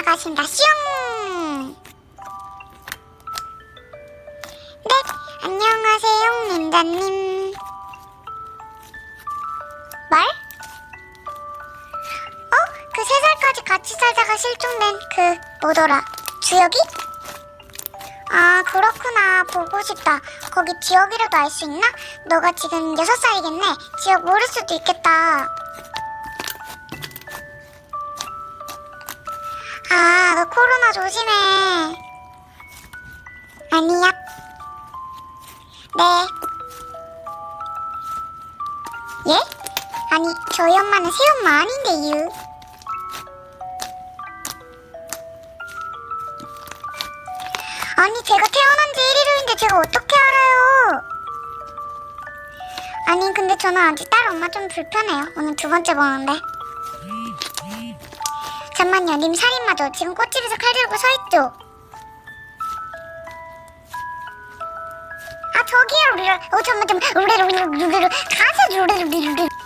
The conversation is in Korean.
가겠습니다. 슝! 네, 안녕하세요, 닌자님. 말? 그 3살까지 같이 살다가 실종된 뭐더라, 주혁이? 아, 그렇구나. 보고 싶다. 거기 지혁이라도 알 수 있나? 너가 지금 6살이겠네. 지혁 모를 수도 있겠다. 아, 너 코로나 조심해. 아니야. 네. 예? 아니, 저희 엄마는 새엄마 아닌데요. 아니, 제가 태어난 지 1일인데 제가 어떻게 알아요? 아니, 근데 저는 아직 딸 엄마 좀 불편해요. 오늘 2번째 보는데. 잠만요, 님 살인마죠? 지금 꽃집에서 칼 들고 서있죠? 아, 저기요. 잠깐만. 가서